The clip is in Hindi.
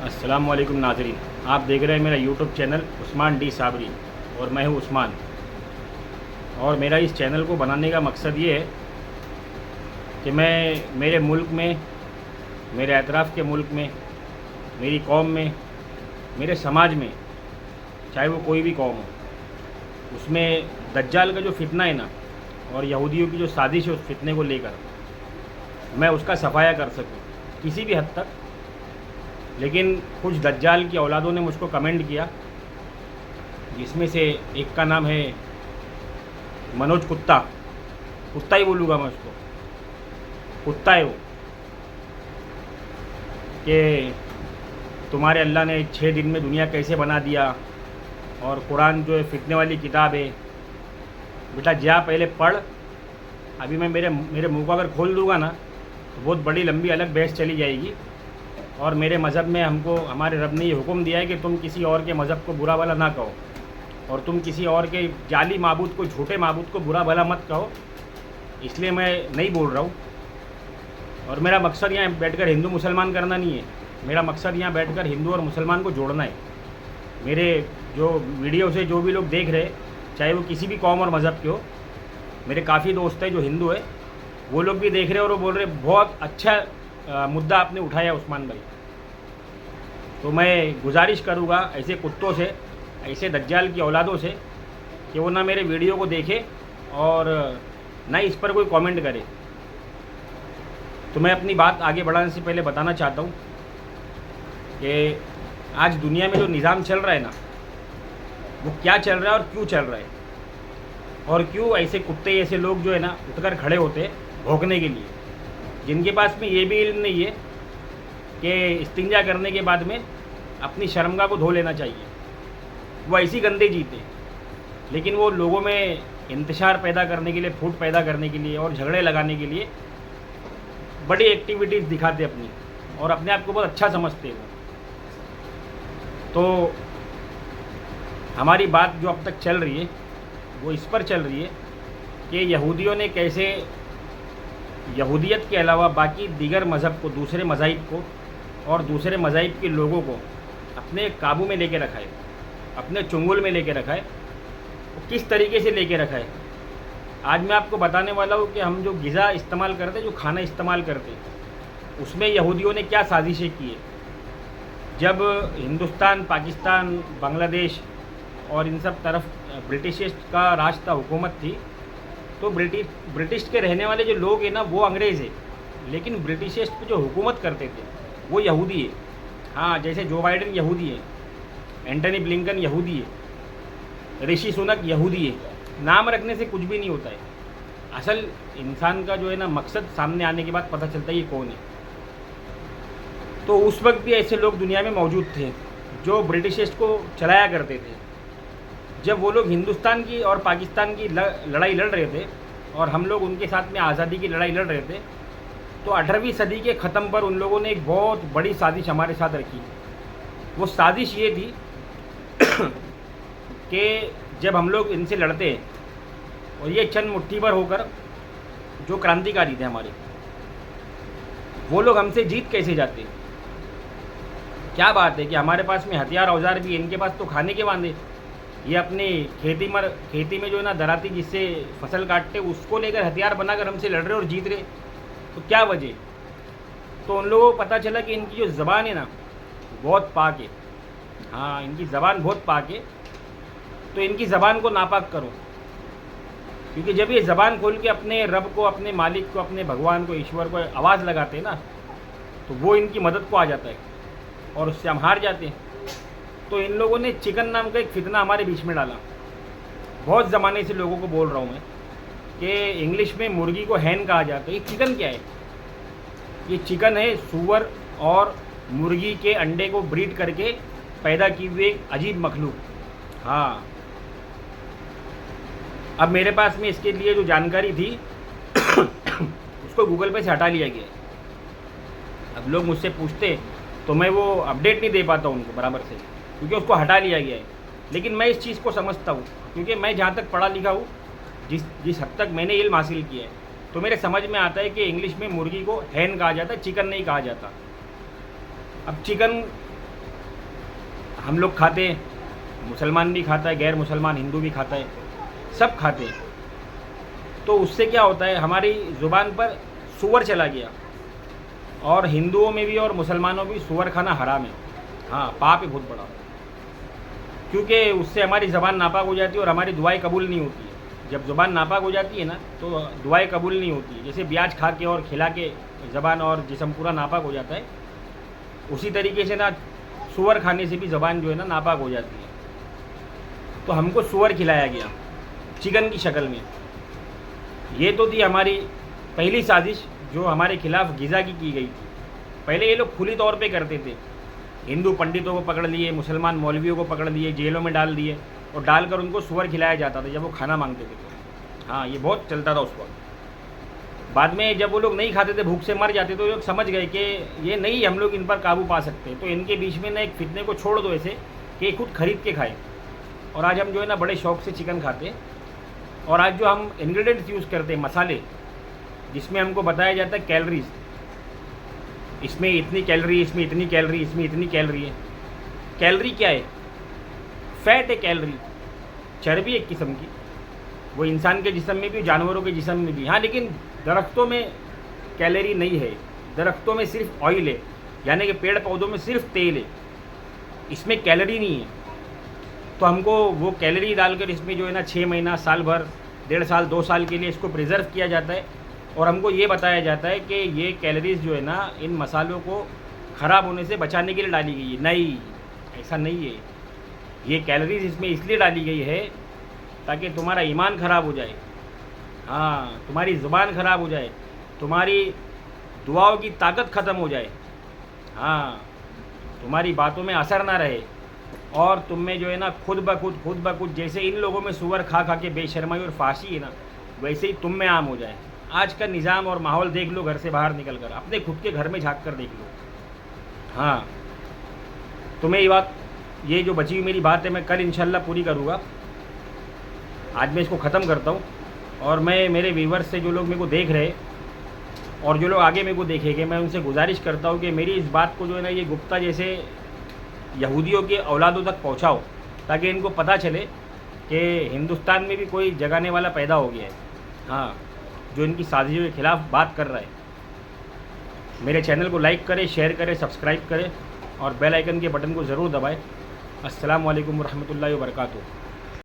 अस्सलाम वालेकुम नाज़रीन, आप देख रहे हैं मेरा YouTube channel Usman D Sabri और मैं हूं उस्मान। और मेरा इस चैनल को बनाने का मकसद ये है कि मैं मेरे मुल्क में, मेरे अतराफ़ के मुल्क में, मेरी कौम में, मेरे समाज में, चाहे वो कोई भी कौम हो, उसमें दज्जाल का जो फितना है ना और यहूदियों की जो साजिश है उस फितने को लेकर मैं उसका सफाया कर सकूं किसी भी हद तक। लेकिन कुछ दज्जाल की औलादों ने मुझको कमेंट किया, जिसमें से एक का नाम है मनोज कुत्ता। कुत्ता ही बोलूँगा मैं उसको, कुत्ता है वो, कि तुम्हारे अल्लाह ने 6 दिन में दुनिया कैसे बना दिया और कुरान जो है फितने वाली किताब है। बेटा जा पहले पढ़। अभी मैं मेरे मुँह को अगर खोल दूँगा ना तो बहुत बड़ी लंबी अलग बहस चली जाएगी। और मेरे मज़हब में हमको, हमारे रब ने ये हुक्म दिया है कि तुम किसी और के मज़हब को बुरा भला ना कहो और तुम किसी और के जाली माबूद को, झूठे माबूद को बुरा भला मत कहो। इसलिए मैं नहीं बोल रहा हूँ। और मेरा मकसद यहाँ बैठकर हिंदू मुसलमान करना नहीं है, मेरा मकसद यहाँ बैठकर हिंदू और मुसलमान को जोड़ना है। मेरे जो वीडियो से जो भी लोग देख रहे, चाहे वो किसी भी कौम और मज़हब के हो, मेरे काफ़ी दोस्त हैं जो हिंदू है, वो लोग भी देख रहे हैं और वो बोल रहे बहुत अच्छा मुद्दा आपने उठाया उस्मान भाई। तो मैं गुजारिश करूँगा ऐसे कुत्तों से, ऐसे दज्जाल की औलादों से, कि वो ना मेरे वीडियो को देखे और ना इस पर कोई कमेंट करे। तो मैं अपनी बात आगे बढ़ाने से पहले बताना चाहता हूँ कि आज दुनिया में जो निज़ाम चल रहा है ना, वो क्या चल रहा है और क्यों चल रहा है, और क्यों ऐसे कुत्ते ऐसे लोग जो है ना उठकर खड़े होते हैं भौंकने के लिए, जिनके पास में ये भी इल्म नहीं है कि इस्तिंजा करने के बाद में अपनी शर्मगाह को धो लेना चाहिए। वो ऐसी गंदे जीते, लेकिन वो लोगों में इंतशार पैदा करने के लिए, फूट पैदा करने के लिए और झगड़े लगाने के लिए बड़ी एक्टिविटीज़ दिखाते अपनी, और अपने आप को बहुत अच्छा समझते हैं। तो हमारी बात जो अब तक चल रही है वो इस पर चल रही है कि यहूदियों ने कैसे यहूदियत के अलावा बाकी दीगर मज़हब को, दूसरे मज़ाहिब को और दूसरे मज़ाहिब के लोगों को अपने काबू में लेके रखा है, अपने चुंगल में लेके रखा है। वो किस तरीके से लेके रखा है आज मैं आपको बताने वाला हूँ कि हम जो ग़िज़ा इस्तेमाल करते, जो खाना इस्तेमाल करते, उसमें यहूदियों ने क्या साजिशें की है। जब हिंदुस्तान, पाकिस्तान, बांग्लादेश और इन सब तरफ ब्रिटिश का राज था, हुकूमत थी, तो ब्रिटिश के रहने वाले जो लोग हैं ना वो अंग्रेज़ है, लेकिन ब्रिटिश पे जो हुकूमत करते थे वो यहूदी है। हाँ, जैसे जो बाइडेन यहूदी है, एंटनी ब्लिंकन यहूदी है, ऋषि सुनक यहूदी है। नाम रखने से कुछ भी नहीं होता है, असल इंसान का जो है ना मकसद सामने आने के बाद पता चलता है ये कौन है। तो उस वक्त भी ऐसे लोग दुनिया में मौजूद थे जो ब्रिटिश को चलाया करते थे। जब वो लोग हिंदुस्तान की और पाकिस्तान की लड़ाई लड़ रहे थे और हम लोग उनके साथ में आज़ादी की लड़ाई लड़ रहे थे, तो 18वीं सदी के ख़त्म पर उन लोगों ने एक बहुत बड़ी साजिश हमारे साथ रखी। वो साजिश ये थी कि जब हम लोग इनसे लड़ते और ये चंद मुट्ठी भर होकर जो क्रांतिकारी थे हमारे, वो लोग हमसे जीत कैसे जाते। क्या बात है कि हमारे पास में हथियार औजार भी, इनके पास तो खाने के वांदे। ये अपनी खेती में जो है ना दराती जिससे फसल काटते, उसको लेकर हथियार बनाकर हमसे लड़ रहे और जीत रहे। तो क्या वजह। तो उन लोगों को पता चला कि इनकी जो ज़बान है ना बहुत पाक है। हाँ, इनकी ज़बान बहुत पाक है, तो इनकी ज़बान को नापाक करो। क्योंकि जब ये ज़बान खोल के अपने रब को, अपने मालिक को, अपने भगवान को, ईश्वर को आवाज़ लगाते हैं ना, तो वो इनकी मदद को आ जाता है और उससे हम हार जाते हैं। तो इन लोगों ने चिकन नाम का एक फितना हमारे बीच में डाला। बहुत ज़माने से लोगों को बोल रहा हूँ मैं कि इंग्लिश में मुर्गी को हैन कहा जाता है। ये चिकन क्या है? ये चिकन है सूअर और मुर्गी के अंडे को ब्रीड करके पैदा की हुई एक अजीब मखलूक। हाँ, अब मेरे पास में इसके लिए जो जानकारी थी उसको गूगल पे से हटा लिया गया है। अब लोग मुझसे पूछते तो मैं वो अपडेट नहीं दे पाता उनको बराबर से, क्योंकि उसको हटा लिया गया है। लेकिन मैं इस चीज़ को समझता हूँ, क्योंकि मैं जहाँ तक पढ़ा लिखा हूँ, जिस हद तक मैंने इल्म हासिल किया है, तो मेरे समझ में आता है कि इंग्लिश में मुर्गी को हैन कहा जाता है, चिकन नहीं कहा जाता। अब चिकन हम लोग खाते हैं, मुसलमान भी खाता है, गैर मुसलमान हिंदू भी खाता है, सब खाते हैं। तो उससे क्या होता है, हमारी ज़ुबान पर सूअर चला गया। और हिंदुओं में भी और मुसलमानों में भी सूअर खाना हराम है। हाँ, पाप है बहुत बड़ा, क्योंकि उससे हमारी ज़बान नापाक हो जाती है और हमारी दुआएं कबूल नहीं होती है। जब ज़ुबान नापाक हो जाती है ना, तो दुआएं कबूल नहीं होती है। जैसे ब्याज खा के और खिला के ज़बान और जिस्म पूरा नापाक हो जाता है, उसी तरीके से ना सूअर खाने से भी ज़बान जो है ना नापाक हो जाती है। तो हमको सूअर खिलाया गया चिकन की शक्ल में। ये तो थी हमारी पहली साजिश जो हमारे खिलाफ गिज़ा की गई थी। पहले ये लोग खुली तौर पे करते थे, हिंदू पंडितों को पकड़ लिए, मुसलमान मौलवियों को पकड़ लिए, जेलों में डाल दिए और डालकर उनको सूअर खिलाया जाता था जब वो खाना मांगते थे तो। हाँ, ये बहुत चलता था उस वक्त। बाद में जब वो लोग नहीं खाते थे, भूख से मर जाते, तो लोग समझ गए कि ये नहीं, हम लोग इन पर काबू पा सकते हैं। तो इनके बीच में ना एक फितने को छोड़ दो ऐसे कि खुद खरीद के खाए। और आज हम जो है ना बड़े शौक़ से चिकन खाते हैं। और आज जो हम इंग्रेडिएंट्स यूज़ करते हैं, मसाले, जिसमें हमको बताया जाता है कैलोरीज, इसमें इतनी कैलोरी, इसमें इतनी कैलोरी, इसमें इतनी कैलोरी है। कैलोरी क्या है? फैट है कैलोरी, चर्बी एक किस्म की, वो इंसान के जिस्म में भी, जानवरों के जिस्म में भी। हाँ, लेकिन दरख्तों में कैलोरी नहीं है। दरख्तों में सिर्फ ऑयल है, यानी कि पेड़ पौधों में सिर्फ तेल है, इसमें कैलोरी नहीं है। तो हमको वो कैलोरी डालकर इसमें जो है ना 6 महीना, साल भर, 1.5 साल, 2 साल के लिए इसको प्रिजर्व किया जाता है। और हमको ये बताया जाता है कि ये कैलोरीज जो है ना इन मसालों को ख़राब होने से बचाने के लिए डाली गई है। नहीं, ऐसा नहीं है। ये कैलोरीज इसमें इसलिए डाली गई है ताकि तुम्हारा ईमान ख़राब हो जाए, हाँ, तुम्हारी ज़ुबान ख़राब हो जाए, तुम्हारी दुआओं की ताकत ख़त्म हो जाए, हाँ, तुम्हारी बातों में असर ना रहे, और तुम में जो है ना खुद ब खुद जैसे इन लोगों में सूअर खा खा के बेशर्माई और फांसी है ना, वैसे ही तुम में आम हो जाए। आज का निज़ाम और माहौल देख लो, घर से बाहर निकल कर अपने खुद के घर में झाँक कर देख लो। हाँ, तुम्हें ये जो बची हुई मेरी बात है मैं कल इंशाल्लाह पूरी करूँगा। आज मैं इसको ख़त्म करता हूँ। और मैं मेरे व्यूवर्स से, जो लोग मेरे को देख रहे और जो लोग आगे मेरे को देखेंगे, मैं उनसे गुजारिश करता हूँ कि मेरी इस बात को जो है ना ये गुप्ता जैसे यहूदियों के औलादों तक पहुँचाओ, ताकि इनको पता चले कि हिंदुस्तान में भी कोई जगाने वाला पैदा हो गया है, हाँ, जो इनकी साजिशों के ख़िलाफ़ बात कर रहा है। मेरे चैनल को लाइक करें, शेयर करें, सब्सक्राइब करें और बेल आइकन के बटन को ज़रूर दबाएं। अस्सलाम वालेकुम रहमतुल्लाहि व बरकातुहू।